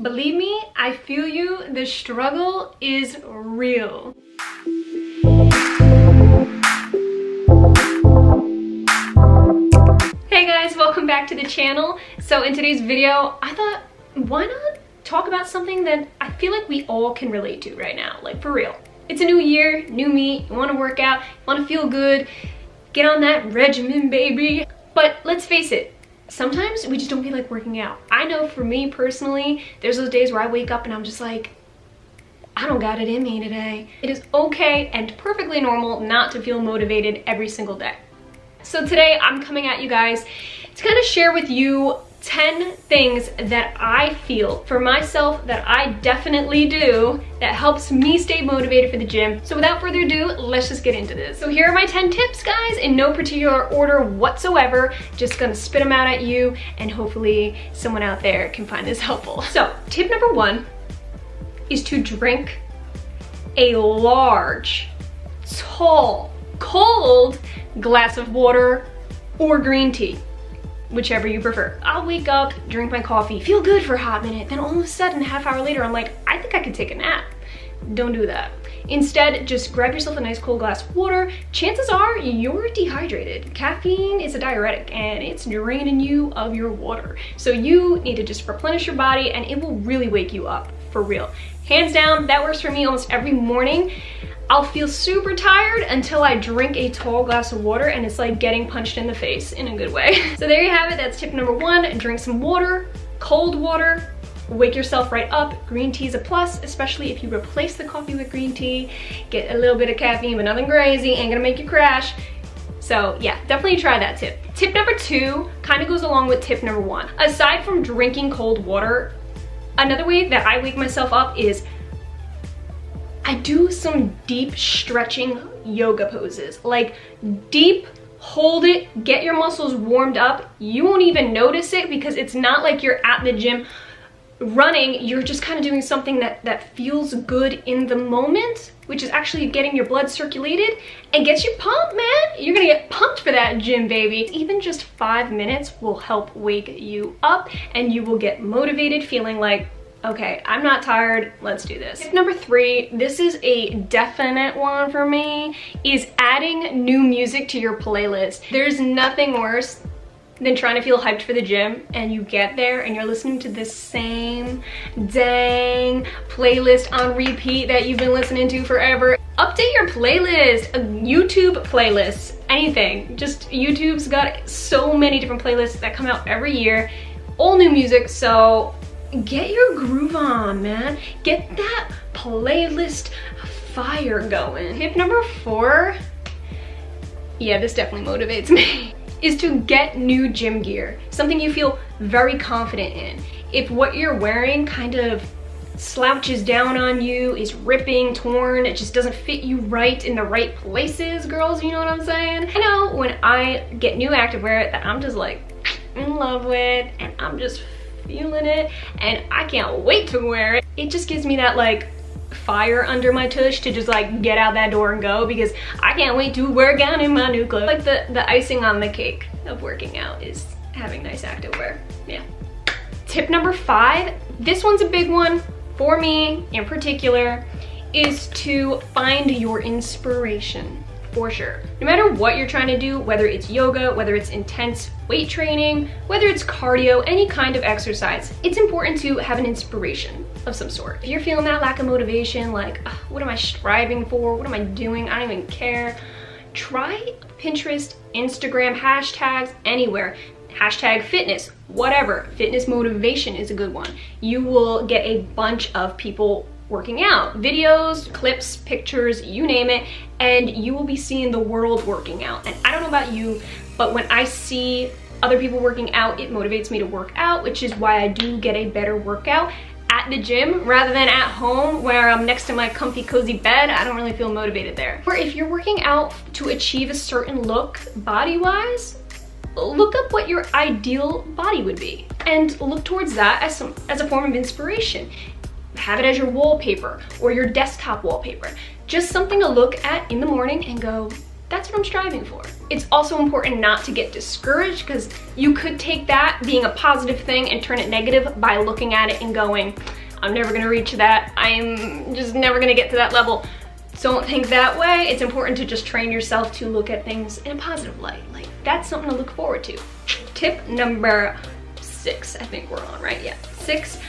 Believe me, I feel you. The struggle is real. Hey guys, welcome back to the channel. So in today's video, I thought, why not talk about something that I feel like we all can relate to right now, like for real. It's a new year, new me, you wanna work out, you wanna feel good, get on that regimen, baby. But let's face it, sometimes we just don't feel like working out. I know for me personally, there's those days where I wake up and I'm just like, I don't got it in me today. It is okay and perfectly normal not to feel motivated every single day. So today I'm coming at you guys to kind of share with you 10 things that I feel for myself that I definitely do that helps me stay motivated for the gym. So without further ado, let's just get into this. So here are my 10 tips, guys, in no particular order whatsoever. Just gonna spit them out at you and hopefully someone out there can find this helpful. So tip number 1 is to drink a large, tall, cold glass of water or green tea, whichever you prefer. I'll wake up, drink my coffee, feel good for a hot minute, then all of a sudden, a half hour later, I'm like, I think I could take a nap. Don't do that. Instead, just grab yourself a nice cold glass of water. Chances are you're dehydrated. Caffeine is a diuretic and it's draining you of your water. So you need to just replenish your body and it will really wake you up, for real. Hands down, that works for me almost every morning. I'll feel super tired until I drink a tall glass of water and it's like getting punched in the face in a good way. So there you have it, that's tip number 1. Drink some water, cold water, wake yourself right up. Green tea is a plus, especially if you replace the coffee with green tea. Get a little bit of caffeine, but nothing crazy, ain't gonna make you crash. So yeah, definitely try that tip. Tip number 2 kind of goes along with tip number 1. Aside from drinking cold water, another way that I wake myself up is I do some deep stretching yoga poses. Like deep, hold it, get your muscles warmed up. You won't even notice it because it's not like you're at the gym running. You're just kind of doing something that feels good in the moment, which is actually getting your blood circulated and gets you pumped, man. You're gonna get pumped for that gym, baby. Even just 5 minutes will help wake you up and you will get motivated, feeling like, okay, I'm not tired, let's do this. Tip number 3, this is a definite one for me, is adding new music to your playlist. There's nothing worse than trying to feel hyped for the gym and you get there and you're listening to this same dang playlist on repeat that you've been listening to forever. Update your playlist, YouTube playlists, anything. Just YouTube's got so many different playlists that come out every year, all new music, so get your groove on, man. Get that playlist fire going. Tip number 4, yeah, this definitely motivates me, is to get new gym gear. Something you feel very confident in. If what you're wearing kind of slouches down on you, is ripping, torn, it just doesn't fit you right in the right places, girls, you know what I'm saying? I know when I get new activewear that I'm just like in love with and I'm just feeling it and I can't wait to wear it. It just gives me that like fire under my tush to just like get out that door and go because I can't wait to work out in my new clothes. Like the icing on the cake of working out is having nice activewear. Yeah. Tip number 5, this one's a big one for me in particular, is to find your inspiration. For sure. No matter what you're trying to do, whether it's yoga, whether it's intense weight training, whether it's cardio, any kind of exercise, it's important to have an inspiration of some sort. If you're feeling that lack of motivation, like, what am I striving for? What am I doing? I don't even care. Try Pinterest, Instagram, hashtags, anywhere. Hashtag fitness, whatever. Fitness motivation is a good one. You will get a bunch of people working out, videos, clips, pictures, you name it, and you will be seeing the world working out. And I don't know about you, but when I see other people working out, it motivates me to work out, which is why I do get a better workout at the gym rather than at home where I'm next to my comfy cozy bed. I don't really feel motivated there. Or if you're working out to achieve a certain look body-wise, look up what your ideal body would be and look towards that as a form of inspiration. Have it as your wallpaper or your desktop wallpaper. Just something to look at in the morning and go, That's what I'm striving for. It's also important not to get discouraged, because you could take that being a positive thing and turn it negative by looking at it and going, I'm never gonna reach that. I'm just never gonna get to that level. Don't think that way. It's important to just train yourself to look at things in a positive light. Like, that's something to look forward to. Tip number 6, I think we're on, right? Yeah, 6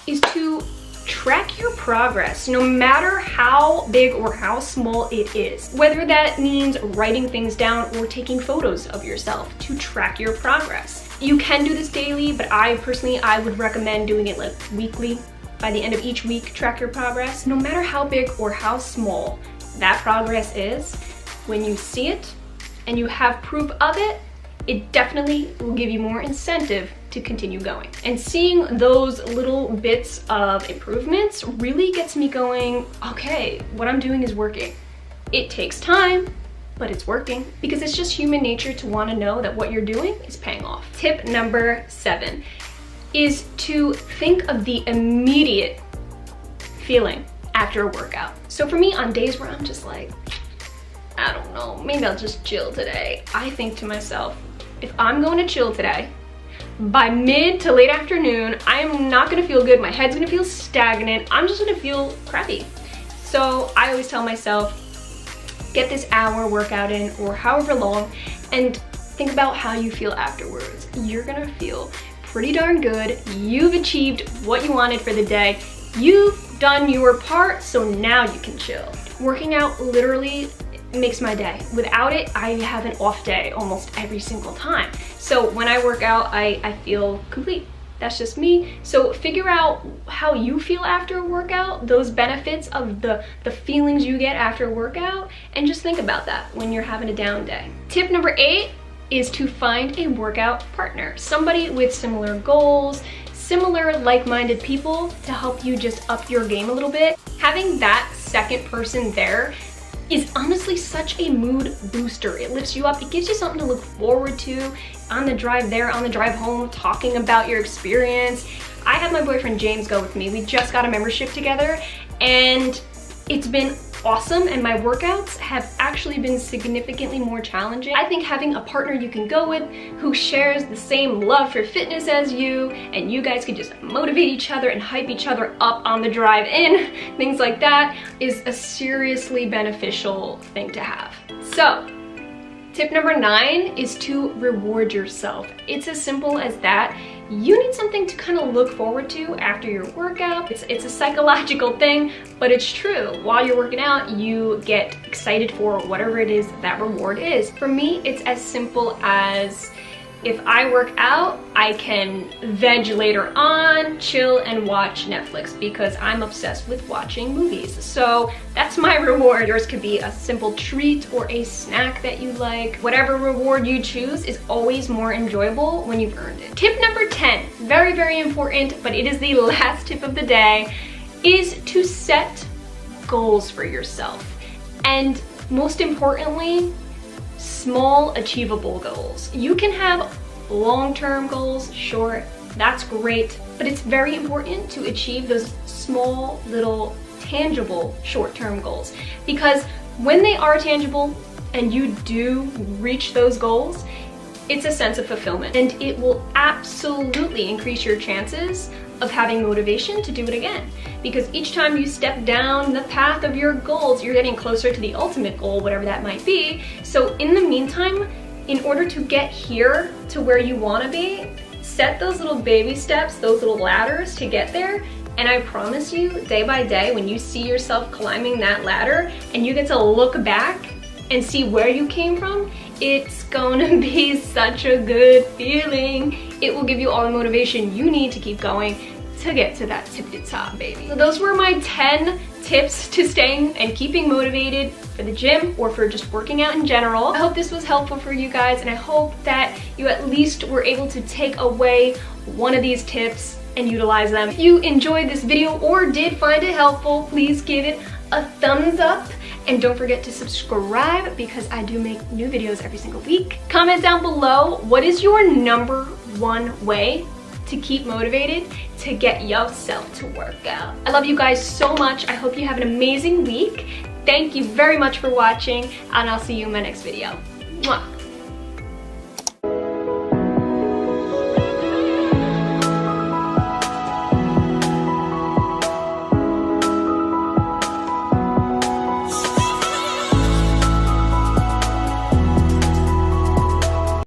is to track your progress, no matter how big or how small it is. Whether that means writing things down or taking photos of yourself to track your progress. You can do this daily, but I would recommend doing it like weekly. By the end of each week, track your progress. No matter how big or how small that progress is, when you see it and you have proof of it, it definitely will give you more incentive to continue going. And seeing those little bits of improvements really gets me going, okay, what I'm doing is working. It takes time, but it's working, because it's just human nature to want to know that what you're doing is paying off. Tip number 7 is to think of the immediate feeling after a workout. So for me, on days where I'm just like, I don't know, maybe I'll just chill today, I think to myself, if I'm going to chill today, by mid to late afternoon, I am not gonna feel good. My head's gonna feel stagnant. I'm just gonna feel crappy. So I always tell myself, get this hour workout in, or however long, and think about how you feel afterwards. You're gonna feel pretty darn good. You've achieved what you wanted for the day. You've done your part, so now you can chill. Working out literally makes my day. Without it, I have an off day almost every single time. So when I work out, I feel complete. That's just me. So figure out how you feel after a workout, those benefits of the feelings you get after a workout, and just think about that when you're having a down day. Tip number 8 is to find a workout partner, somebody with similar goals, similar like-minded people to help you just up your game a little bit. Having that second person there is honestly such a mood booster. It lifts you up. It gives you something to look forward to on the drive there, on the drive home, talking about your experience. I had my boyfriend James go with me. We just got a membership together, and it's been awesome, and my workouts have actually been significantly more challenging. I think having a partner you can go with who shares the same love for fitness as you, and you guys can just motivate each other and hype each other up on the drive in, things like that, is a seriously beneficial thing to have. So, tip number 9 is to reward yourself. It's as simple as that. You need something to kind of look forward to after your workout. It's a psychological thing, but it's true. While you're working out, you get excited for whatever it is that reward is. For me, it's as simple as, if I work out, I can veg later on, chill and watch Netflix, because I'm obsessed with watching movies. So that's my reward. Yours could be a simple treat or a snack that you like. Whatever reward you choose is always more enjoyable when you've earned it. Tip number 10, very, very important, but it is the last tip of the day, is to set goals for yourself. And most importantly, small achievable goals. You can have long-term goals, sure, that's great, but it's very important to achieve those small, little, tangible, short-term goals, because when they are tangible and you do reach those goals, it's a sense of fulfillment, and it will absolutely increase your chances of having motivation to do it again, because each time you step down the path of your goals, you're getting closer to the ultimate goal, whatever that might be. So in the meantime, in order to get here to where you want to be, set those little baby steps, those little ladders to get there. And I promise you, day by day, when you see yourself climbing that ladder and you get to look back and see where you came from, it's gonna be such a good feeling. It will give you all the motivation you need to keep going to get to that tippity top, baby. So those were my 10 tips to staying and keeping motivated for the gym or for just working out in general. I hope this was helpful for you guys, and I hope that you at least were able to take away one of these tips and utilize them. If you enjoyed this video or did find it helpful, please give it a thumbs up. And don't forget to subscribe, because I do make new videos every single week. Comment down below, what is your #1 way to keep motivated to get yourself to work out? I love you guys so much. I hope you have an amazing week. thank you very much for watching, and I'll see you in my next video. Mwah.